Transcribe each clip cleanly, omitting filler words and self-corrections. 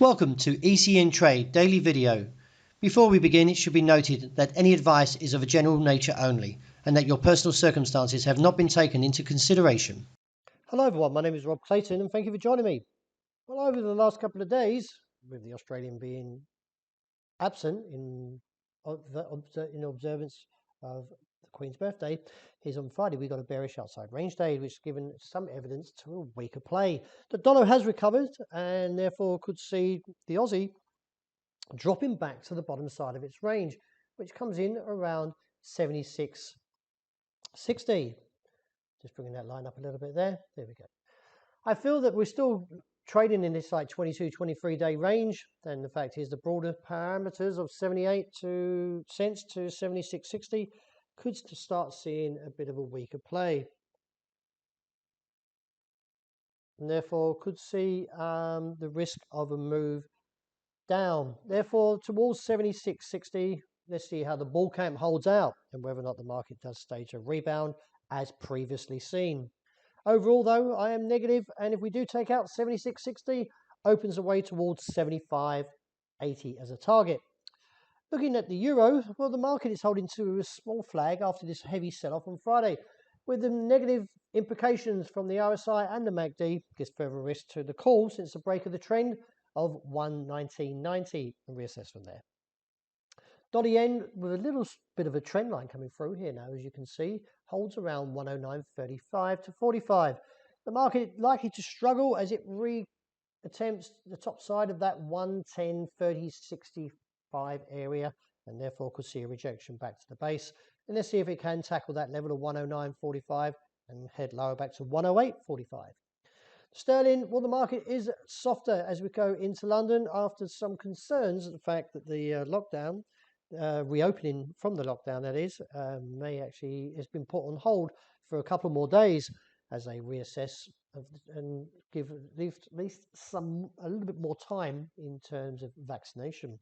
Welcome to ECNTRADE Daily Video. Before we begin, it should be noted that any advice is of a general nature only and that your personal circumstances have not been taken into consideration. Hello everyone, my name is Rob Clayton and thank you for joining me. Well, over the last couple of days, with the Australian being absent in observance of the Queen's birthday, is on Friday we got a bearish outside range day, which has given some evidence to a weaker play. The dollar has recovered and therefore could see the Aussie dropping back to the bottom side of its range, which comes in around 76.60. Just bringing that line up a little bit there. There we go. I feel that we're still trading in this like 22, 23 day range. Then the fact is the broader parameters of 78 cents to 76.60 could start seeing a bit of a weaker play. And therefore could see the risk of a move down. Therefore, towards 76.60, let's see how the bull camp holds out and whether or not the market does stage a rebound as previously seen. Overall, though, I am negative, and if we do take out 76.60, opens the way towards 75.80 as a target. Looking at the euro, well, the market is holding to a small flag after this heavy sell-off on Friday, with the negative implications from the RSI and the MACD gives further risk to the call since the break of the trend of 119.90 and reassess from there. Dollar yen with a little bit of a trend line coming through here now, as you can see, holds around 109.35 to 45. The market likely to struggle as it attempts the top side of that 110.30.65 area and therefore could see a rejection back to the base. And let's see if it can tackle that level of 109.45 and head lower back to 108.45. Sterling, well, the market is softer as we go into London after some concerns at the fact that the lockdown, reopening from the lockdown that is, has been put on hold for a couple more days as they reassess and give at least a little bit more time in terms of vaccination.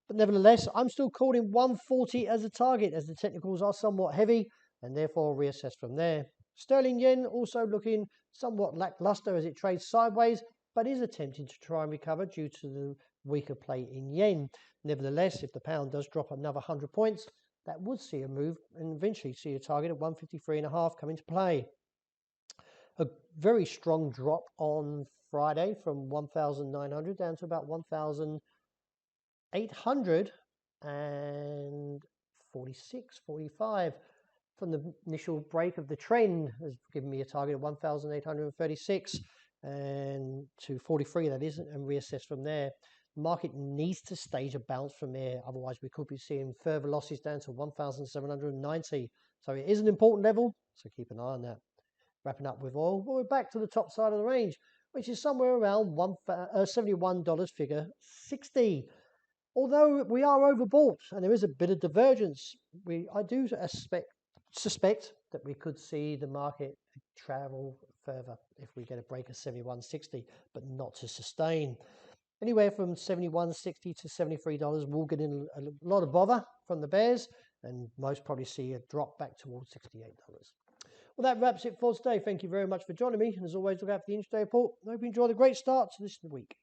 But nevertheless, I'm still calling 140 as a target as the technicals are somewhat heavy and therefore reassess from there. Sterling yen also looking somewhat lackluster as it trades sideways, but is attempting to try and recover due to the weaker play in yen. Nevertheless, if the pound does drop another 100 points, that would see a move and eventually see a target of 153.5 come into play. A very strong drop on Friday from 1,900 down to about 1,846, 45. From the initial break of the trend has given me a target of 1,836 and to 43 that is, and reassess from there. The market needs to stage a bounce from there, otherwise we could be seeing further losses down to 1,790. So it is an important level, so keep an eye on that. Wrapping up with oil, well, we're back to the top side of the range, which is somewhere around $71 figure 60. Although we are overbought and there is a bit of divergence, I do suspect that we could see the market travel further if we get a break of 71.60, but not to sustain. Anywhere from 71.60 to $73 will get in a lot of bother from the bears and most probably see a drop back towards $68. Well, that wraps it for today. Thank you very much for joining me. And as always, look out for the intraday report. I hope you enjoy the great start to this week.